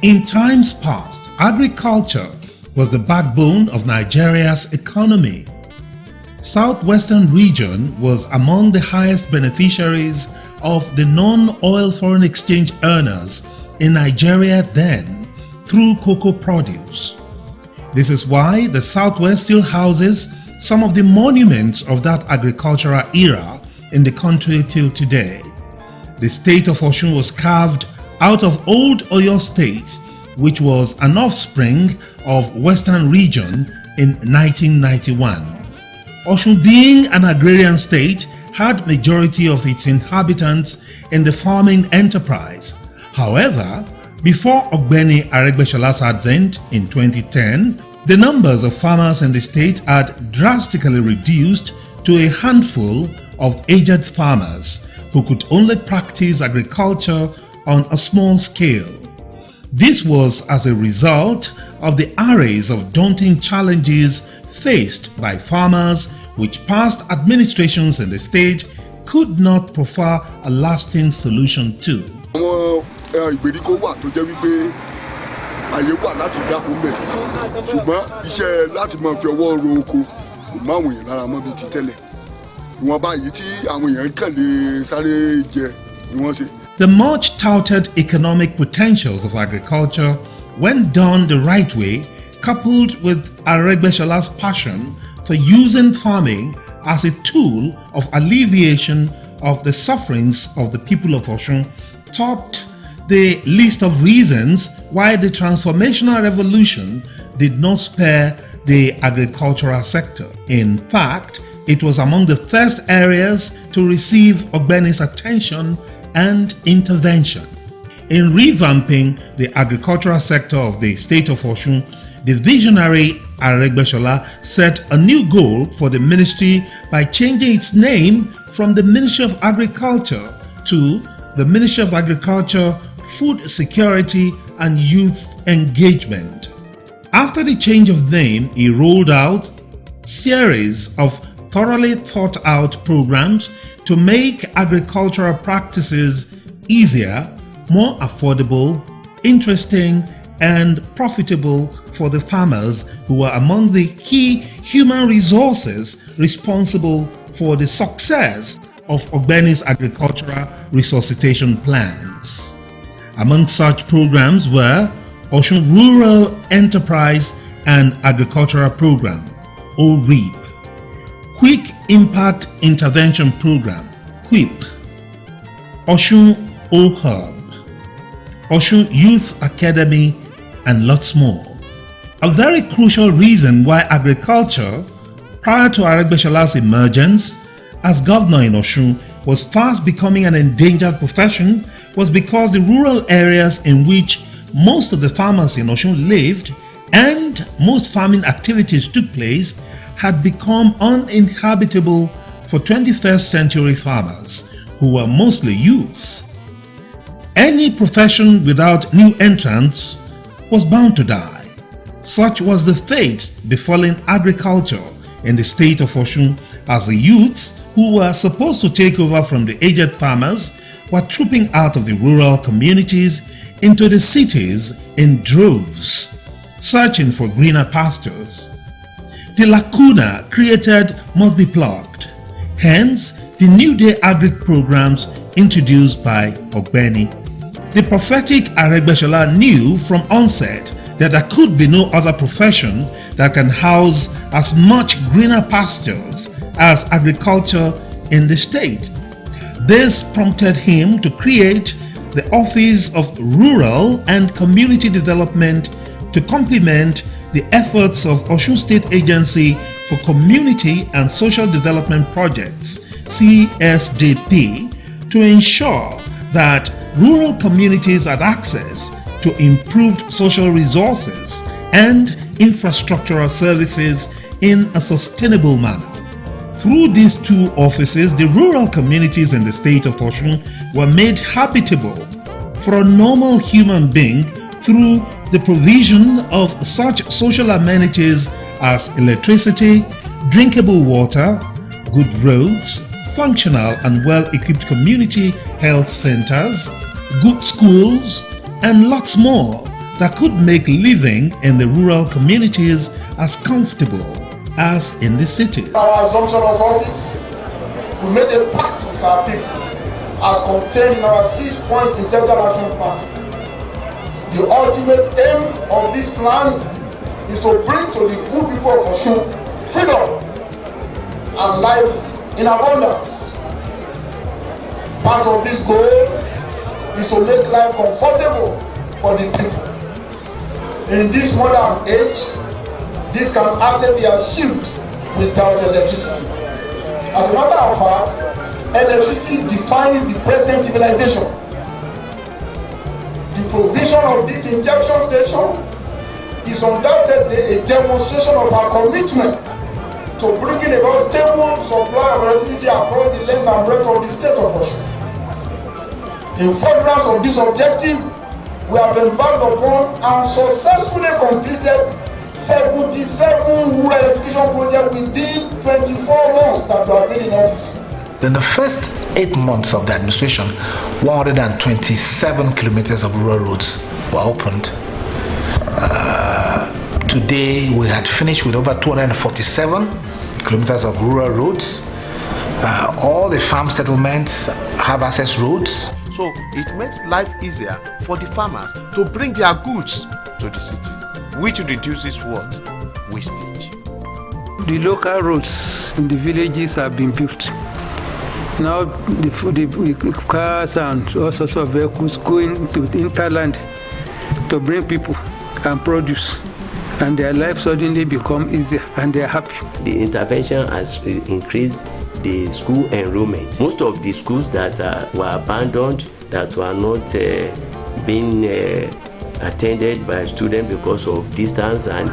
In times past, agriculture was the backbone of Nigeria's economy. Southwestern region was among the highest beneficiaries of the non-oil foreign exchange earners in Nigeria then through cocoa produce. This is why the Southwest still houses some of the monuments of that agricultural era in the country till today. The state of Osun was carved out of old Oyo State, which was an offspring of Western region in 1991. Osun, being an agrarian state, had majority of its inhabitants in the farming enterprise. However, before Ogbeni Aregbesola's advent in 2010, the numbers of farmers in the state had drastically reduced to a handful of aged farmers who could only practice agriculture on a small scale. This was as a result of the arrays of daunting challenges faced by farmers which past administrations in the state could not proffer a lasting solution to. Àyè wà láti dáko ńbẹ̀ ṣùgbọ́n iṣẹ́ láti máa fi ọwọ́ ro oko kò má àwọn èèyàn lára mọ́ bí ti tẹ́lẹ̀ ìwọ̀n báyìí tí àwọn èèyàn kàn lè sáré jẹ ni wọ́n ṣe. The much touted economic potentials of agriculture, when done the right way, coupled with Aregbesola's passion for using farming as a tool of alleviation of the sufferings of the people of Osun, topped the list of reasons why the transformational revolution did not spare the agricultural sector. In fact, it was among the first areas to receive Ogbeni's attention and intervention. In revamping the agricultural sector of the state of Osun, the visionary Aregbesola set a new goal for the ministry by changing its name from the Ministry of Agriculture to the Ministry of Agriculture, Food Security and Youth Engagement. After the change of name, he rolled out a series of thoroughly thought out programs to make agricultural practices easier, more affordable, interesting, and profitable for the farmers who are among the key human resources responsible for the success of Ogbeni's agricultural resuscitation plans. Among such programs were Osun Rural Enterprise and Agricultural Program, OREAP, Quick Impact Intervention Program, QIP, Osun OHub, Osun Youth Academy, and lots more. A very crucial reason why agriculture, prior to Aregbesola's emergence as governor in Osun, was fast becoming an endangered profession was because the rural areas in which most of the farmers in Osun lived and most farming activities took place had become uninhabitable for 21st century farmers who were mostly youths. Any profession without new entrants was bound to die. Such was the fate befalling agriculture in the state of Osun, as the youths who were supposed to take over from the aged farmers were trooping out of the rural communities into the cities in droves, searching for greener pastures. The lacuna created must be plugged. Hence, the New Day Agri programs introduced by Ogbeni. The prophetic Aregbesola knew from onset that there could be no other profession that can house as much greener pastures as agriculture in the state. This prompted him to create the Office of Rural and Community Development to complement the efforts of Osun State Agency for Community and Social Development Projects, CSDP, to ensure that rural communities had access to improved social resources and infrastructural services in a sustainable manner. Through these two offices, the rural communities in the state of Osun were made habitable for a normal human being through the provision of such social amenities as electricity, drinkable water, good roads, functional and well-equipped community health centers, good schools, and lots more that could make living in the rural communities as comfortable as in the cities. Our assumption of office, we made a pact with our people as contained in our 6-point integral action plan. The ultimate aim of this plan is to bring to the good people of Osun freedom and life in abundance. Part of this goal is to make life comfortable for the people. In this modern age, this can hardly be achieved without electricity. As a matter of fact, electricity defines the present civilization. The provision of this injection station is undoubtedly a demonstration of our commitment to bringing about stable supply of electricity across the length and breadth of the state of Osun. In furtherance of this objective, we have embarked upon and successfully completed 77 rural electrification projects within 24 months that we have been in office. In the first 8 months of the administration, 127 kilometers of rural roads were opened. Today, we had finished with over 247 kilometers of rural roads. All the farm settlements have access roads. So it makes life easier for the farmers to bring their goods to the city, which reduces what? Wastage. The local roads in the villages have been built. Now the cars and all sorts of vehicles going to the interland to bring people and produce, and their life suddenly become easier and they are happy. The intervention has increased the school enrollment. Most of the schools that were abandoned, that were not being attended by students because of distance and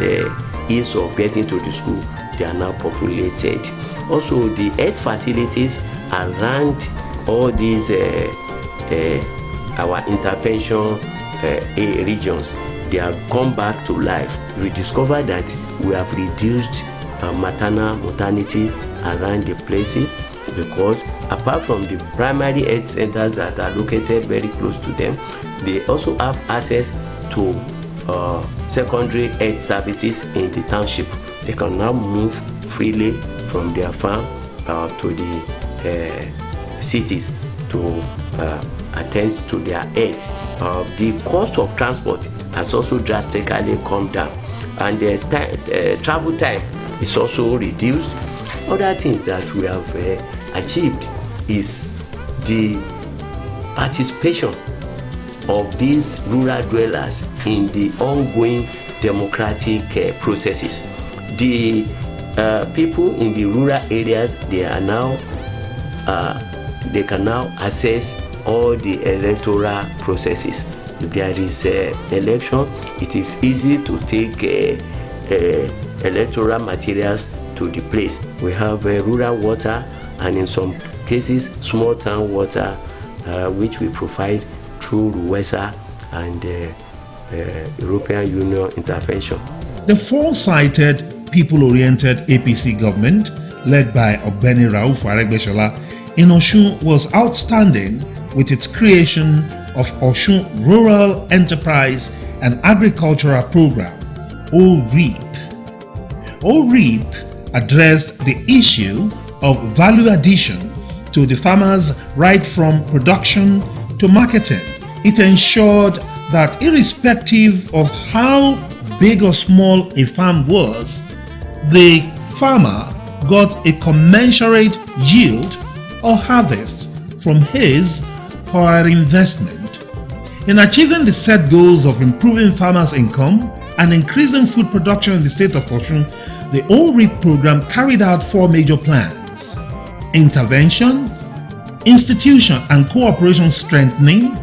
ease of getting to the school, they are now populated. Also, the health facilities around all these our intervention regions, they have come back to life. We discovered that we have reduced maternal mortality around the places, because apart from the primary health centers that are located very close to them, they also have access to secondary health services in the township. They can now move freely from their farm to the cities to attend to their health. The cost of transport has also drastically come down, and the travel time is also reduced. Other things that we have achieved is the participation of these rural dwellers in the ongoing democratic processes. The people in the rural areas, they are now they can now access all the electoral processes. If there is election, it is easy to take electoral materials to the place. We have rural water, and in some cases small town water, which we provide through RUWESA and European Union intervention. The foresighted, people-oriented APC government, led by Ogbeni Rauf Aregbesola in Osun, was outstanding with its creation of Osun Rural Enterprise and Agricultural Program, OREAP. OREAP addressed the issue of value addition to the farmers right from production to marketing. It ensured that irrespective of how big or small a farm was, the farmer got a commensurate yield or harvest from his or her investment. In achieving the set goals of improving farmers' income and increasing food production in the state of Osun, the OREAP program carried out 4 major plans: intervention, institution and cooperation strengthening,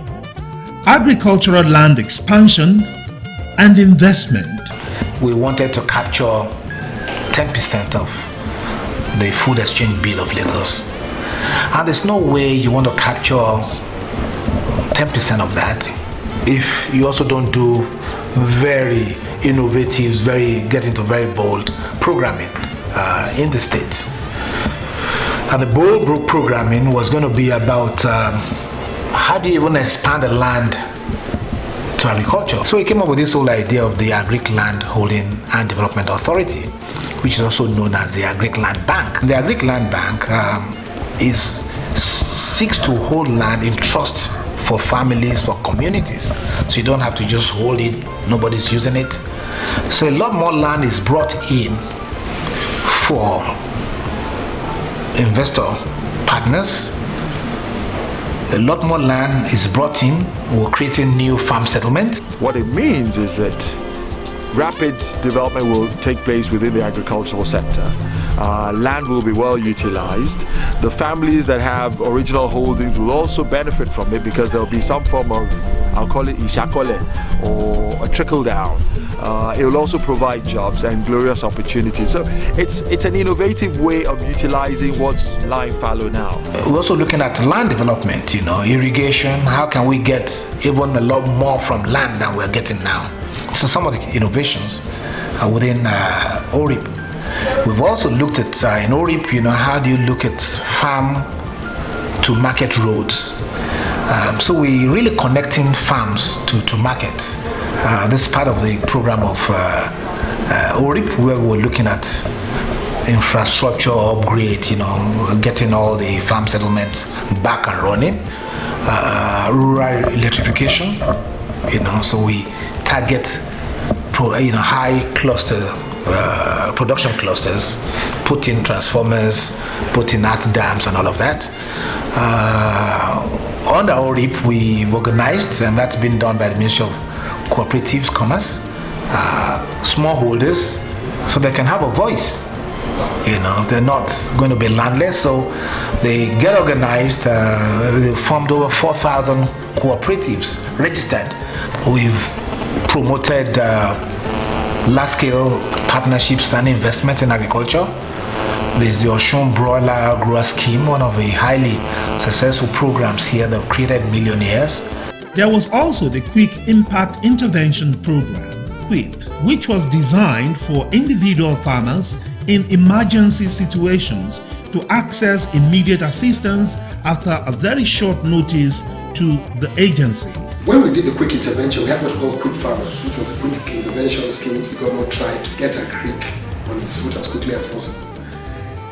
agricultural land expansion, and investment. We wanted to capture 10% of the food exchange bill of Lagos. And there's no way you want to capture 10% of that if you also don't do very innovative, get into very bold programming in the state. And the bold programming was going to be about how do you even expand the land to agriculture. So he came up with this whole idea of the Agric Land Holding and Development Authority, which is also known as the Agric Land Bank. The Agric Land Bank seeks to hold land in trust for families, for communities. So you don't have to just hold it, nobody's using it. So a lot more land is brought in for investor partners. A lot more land is brought in. We're creating new farm settlements. What it means is that rapid development will take place within the agricultural sector. Land will be well utilized. The families that have original holdings will also benefit from it because there will be some form of, I'll call it ishakole, or a trickle down. It will also provide jobs and glorious opportunities. So it's an innovative way of utilizing what's lying fallow now. We're also looking at land development, irrigation. How can we get even a lot more from land than we're getting now? So some of the innovations within OREAP. We've also looked at in OREAP, how do you look at farm to market roads? So we're really connecting farms to market. This is part of the program of OREAP, where we're looking at infrastructure upgrade, getting all the farm settlements back and running, rural electrification, so we target high cluster production clusters, put in transformers, put in earth dams and all of that. Under OREAP, we've organized, and that's been done by the Ministry of Cooperatives, Commerce, smallholders, so they can have a voice. They're not going to be landless, so they get organized. They formed over 4,000 cooperatives registered. We've promoted large-scale partnerships and investments in agriculture. There's the Osun Broiler Grower Scheme, one of the highly successful programs here that created millionaires. There was also the Quick Impact Intervention Program, QIP, which was designed for individual farmers in emergency situations to access immediate assistance after a very short notice to the agency. When we did the quick intervention, we had what we call Quick Farmers, which was a quick intervention scheme which the government tried to get Agric on its foot as quickly as possible.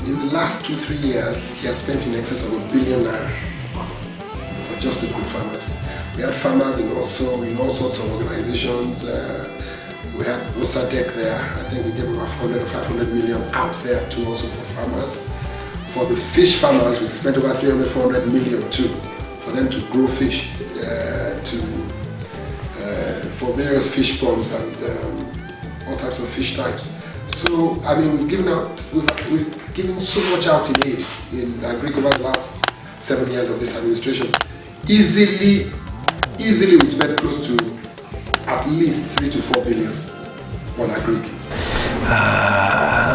In the last 2-3 years, he has spent in excess of ₦1 billion for just the Quick Farmers. We had farmers in all sorts of organizations. We had OSADEC there. I think we gave about 400 or 500 million out there too, also for farmers. For the fish farmers, we spent about 300-400 million too, for them to grow fish, for various fish ponds and all types of fish types. So we've given so much out in aid in Agric over the last 7 years of this administration. Easily we spent close to at least 3 to 4 billion on Agric.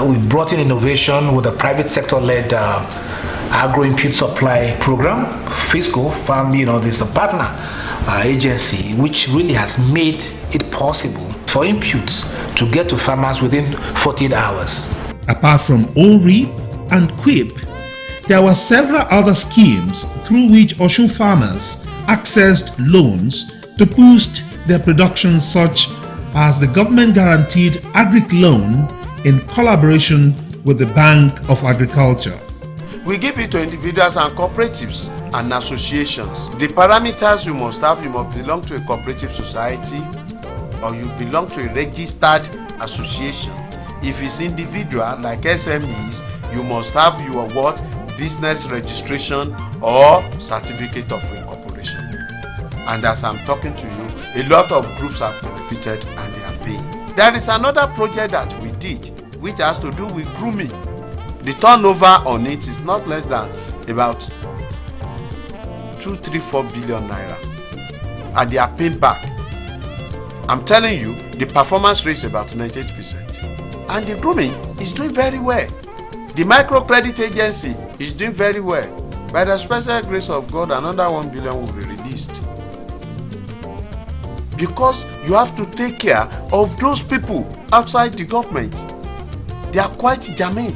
We brought in innovation with a private sector-led agro-input supply program, Fisco Farm. There's a partner agency which really has made it possible for inputs to get to farmers within 48 hours. Apart from OREAP and QIP, there were several other schemes through which Osun farmers accessed loans to boost their production, such as the government-guaranteed Agric loan in collaboration with the Bank of Agriculture. We give it to individuals and cooperatives and associations. The parameters you must have: you must belong to a cooperative society or you belong to a registered association. If it's individual like SMEs, you must have your business registration or certificate of incorporation. And as I'm talking to you, a lot of groups have benefited and they are paying. There is another project that we did which has to do with grooming. The turnover on it is not less than about 2-4 billion naira, and they are paid back. I'm telling you, the performance rate is about 98%, and the grooming is doing very well. The microcredit agency is doing very well. By the special grace of God, another 1 billion will be released, because you have to take care of those people outside the government. They are quite germane.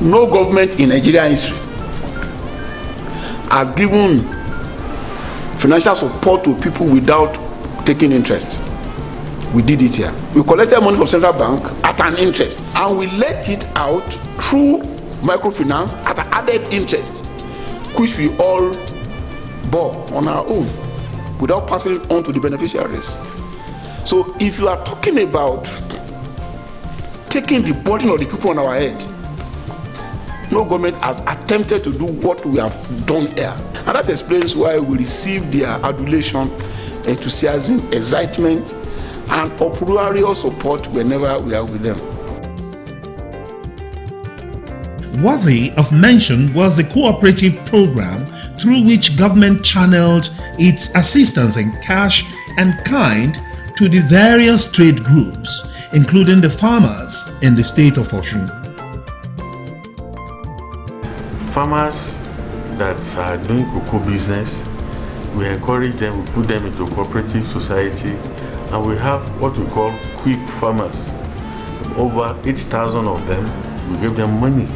No government in Nigerian history has given financial support to people without taking interest. We did it here. We collected money from central bank at an interest, and we let it out through microfinance at an added interest, which we all bore on our own without passing it on to the beneficiaries. So if you are talking about taking the burden of the people on our head, no government has attempted to do what we have done here. And that explains why we receive their adulation, enthusiasm, excitement, and uproarious support whenever we are with them. Worthy of mention was the cooperative program through which government channeled its assistance in cash and kind to the various trade groups, including the farmers in the state of Osun. Farmers that are doing cocoa business, we encourage them, we put them into cooperative society, and we have what we call quick farmers. Over 8,000 of them, we give them money,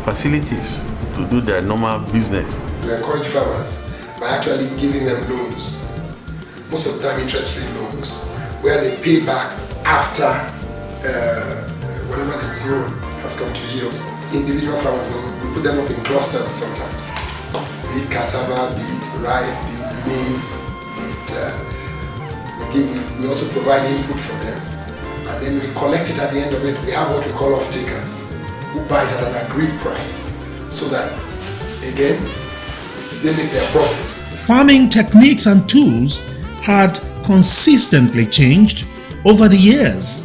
facilities to do their normal business. We encourage farmers by actually giving them loans, most of the time interest-free loans, where they pay back after whatever the grown has come to yield. Individual farmers, we put them up in clusters sometimes, be it cassava, be it rice, be it maize, be it we also provide input for them, and then we collect it at the end of it. We have what we call off-takers who buy it at an agreed price, so that, again, they make their profit. Farming techniques and tools had consistently changed over the years.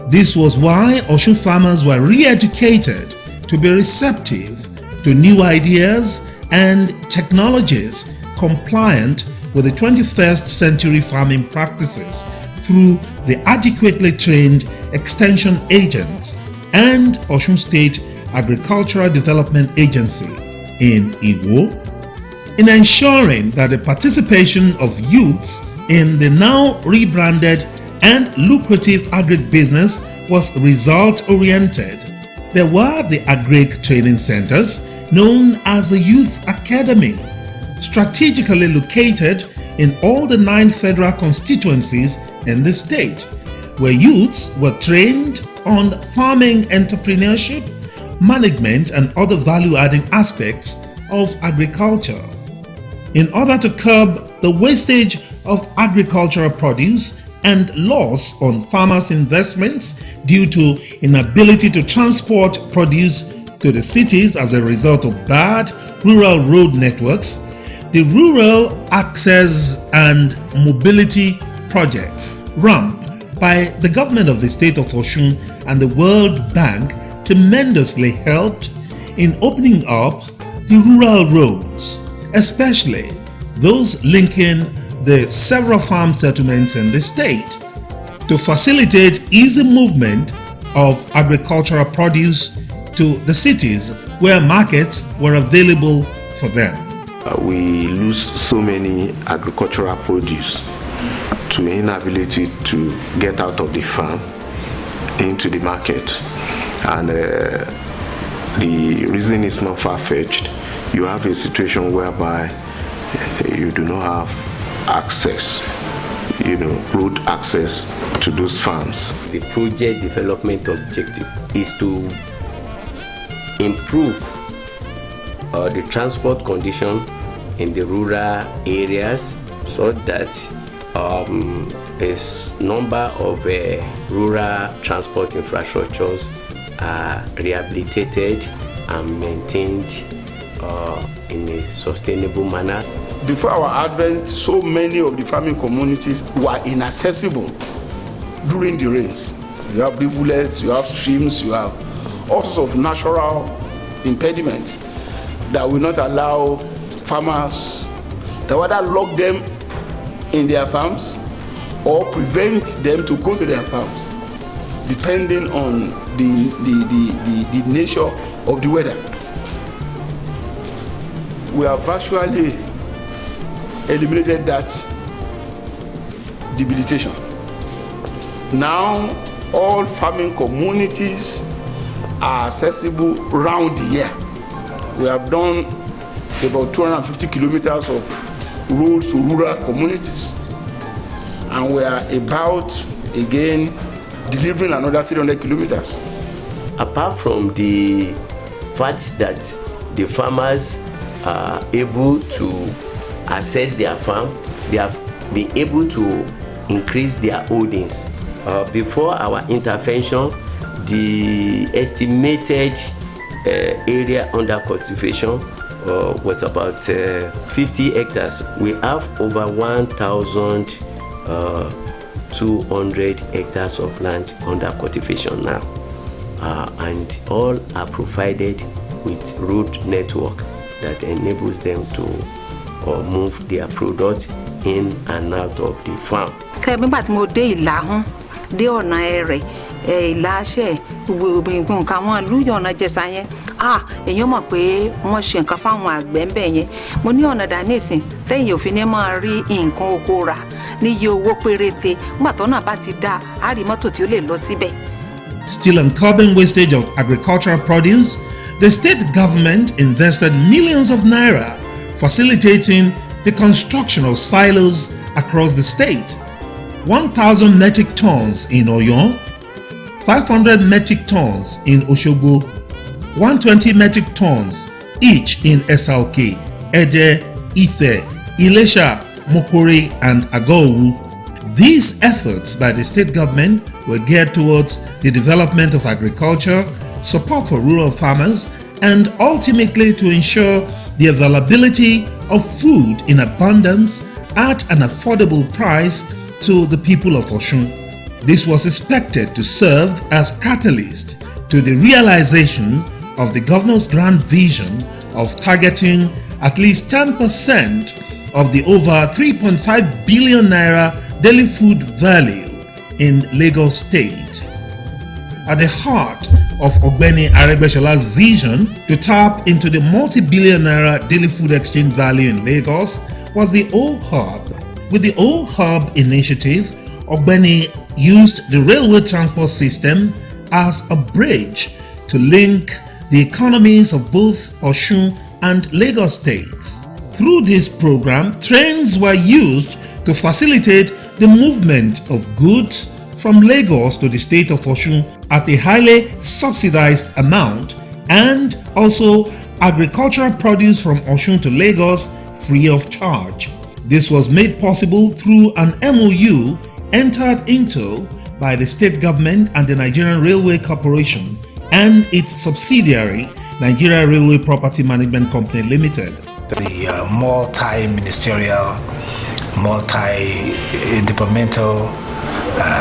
This was why Osun farmers were re-educated to be receptive to new ideas and technologies compliant with the 21st century farming practices through the adequately trained extension agents and Osun State Agricultural Development Agency in Igbo, in ensuring that the participation of youths in the now rebranded and lucrative agribusiness was result-oriented. There were the agric training centers known as the Youth Academy, strategically located in all the 9 federal constituencies in the state, where youths were trained on farming entrepreneurship, management, and other value-adding aspects of agriculture. In order to curb the wastage of agricultural produce and loss on farmers' investments due to inability to transport produce to the cities as a result of bad rural road networks, the Rural Access and Mobility Project, RAMP, by the government of the state of Osun and the World Bank tremendously helped in opening up the rural roads, especially those linking the several farm settlements in the state, to facilitate easy movement of agricultural produce to the cities where markets were available for them. We lose so many agricultural produce to inability to get out of the farm into the market, and the reason is not far-fetched. You have a situation whereby you do not have access, road access to those farms. The project development objective is to improve the transport condition in the rural areas, so that a number of rural transport infrastructures are rehabilitated and maintained in a sustainable manner. Before our advent, so many of the farming communities were inaccessible during the rains. You have rivulets, you have streams, you have all sorts of natural impediments that will not allow farmers, that would either lock them in their farms or prevent them to go to their farms, depending on the nature of the weather. We have virtually eliminated that debilitation. Now all farming communities are accessible round the year. We have done about 250 kilometers of roads to rural communities. and we are about again delivering another 300 kilometers. Apart from the fact that the farmers are able to access their farm, they have been able to increase their holdings. Before our intervention, the estimated area under cultivation was about 50 hectares. We have over 1,200 hectares of land under cultivation now, and all are provided with road network that enables them to move their product in and out of the farm. Nígbà tí mo dé Ìlàhún dé ọ̀nà ẹ̀rẹ̀ Ìlàṣẹ nǹkan wọn lóyún ọ̀nà Jẹ̀ṣà yẹn èèyàn mọ̀ pé wọ́n ṣe nǹkan fáwọn àgbẹ̀ ń bẹ̀ yẹn mo ní ọ̀nà dání ìsìn tẹ́yìn òfin ní máa rí nǹkan oko rà níye owó péréte nígbà tó náà bá ti dá a rí mọ́tò tí ó lè lọ síbẹ̀. Still on curbing wastage of agricultural produce, the state government invested millions of naira facilitating the construction of silos across the state. 1,000 metric tons in Osun, 500 metric tons in Osogbo, 120 metric tons each in SLK, Ede, Ife, Ilesha, Mokore, and Agowu. These efforts by the state government were geared towards the development of agriculture, support for rural farmers, and ultimately to ensure the availability of food in abundance at an affordable price to the people of Osun. This was expected to serve as catalyst to the realization of the governor's grand vision of targeting at least 10% of the over 3.5 billion naira daily food value in Lagos State. At the heart of Ogbeni Aregbesola's vision to tap into the multi-billion naira daily food exchange value in Lagos was the OREAP. With the OREAP initiative, Ogbeni used the railway transport system as a bridge to link the economies of both Osun and Lagos states. Through this program, trains were used to facilitate the movement of goods from Lagos to the state of Osun at a highly subsidized amount, and also agricultural produce from Osun to Lagos free of charge. This was made possible through an MOU entered into by the state government and the Nigerian Railway Corporation and its subsidiary, Nigeria Railway Property Management Company Limited. The multi-ministerial, multi-departmental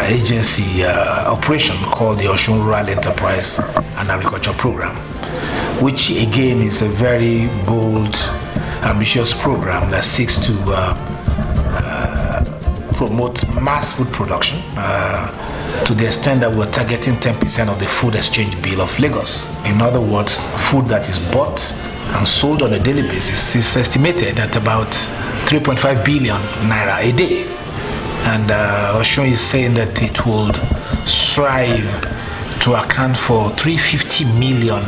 agency operation called the Osun Rural Enterprise and Agriculture Program, which again is a very bold, ambitious program that seeks to promote mass food production to the extent that we're targeting 10% of the food exchange bill of Lagos. In other words, food that is bought and sold on a daily basis is estimated at about 3.5 billion naira a day. And Osun is saying that it will strive to account for 350 million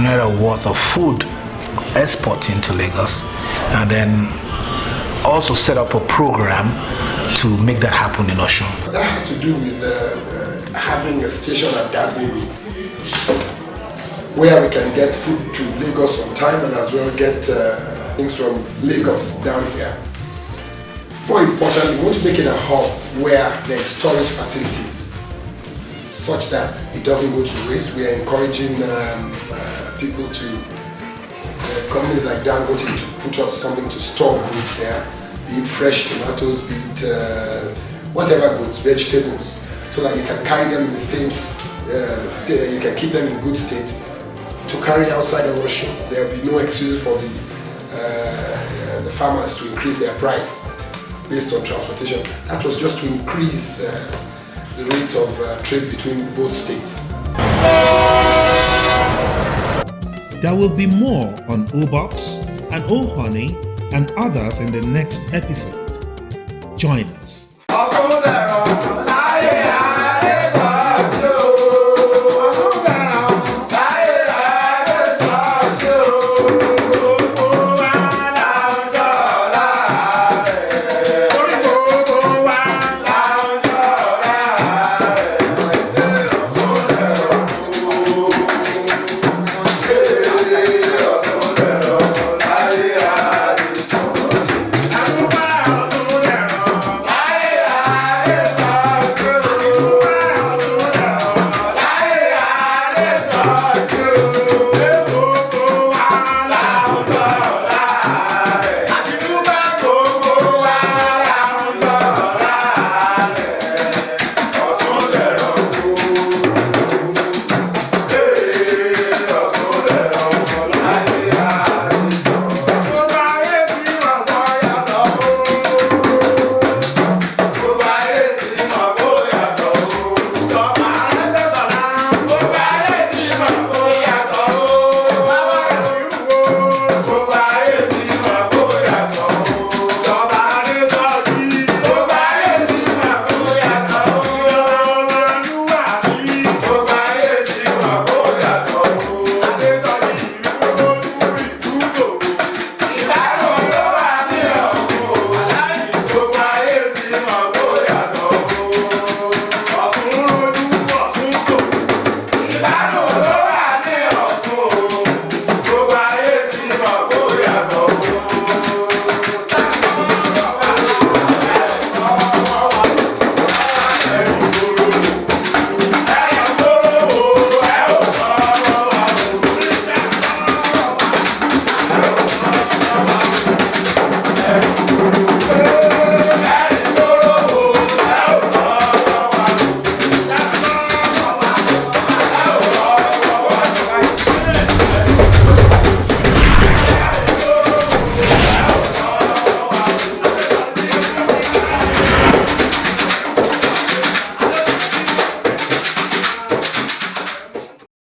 naira worth of food export into Lagos, and then also set up a program to make that happen in Osun. That has to do with having a station at Dagboru where we can get food to Lagos on time and as well get things from Lagos down here. More importantly, we want to make it a hub where there is storage facilities such that it doesn't go to waste. We are encouraging people to, companies like Dangote, to put up something to store goods there, be it fresh tomatoes, be it whatever goods, vegetables, so that you can carry them in the same state, you can keep them in good state to carry outside of Osun. There will be no excuses for the farmers to increase their price based on transportation. That was just to increase the rate of trade between both states. There will be more on OBOPs and O-Honey and others in the next episode. Join us.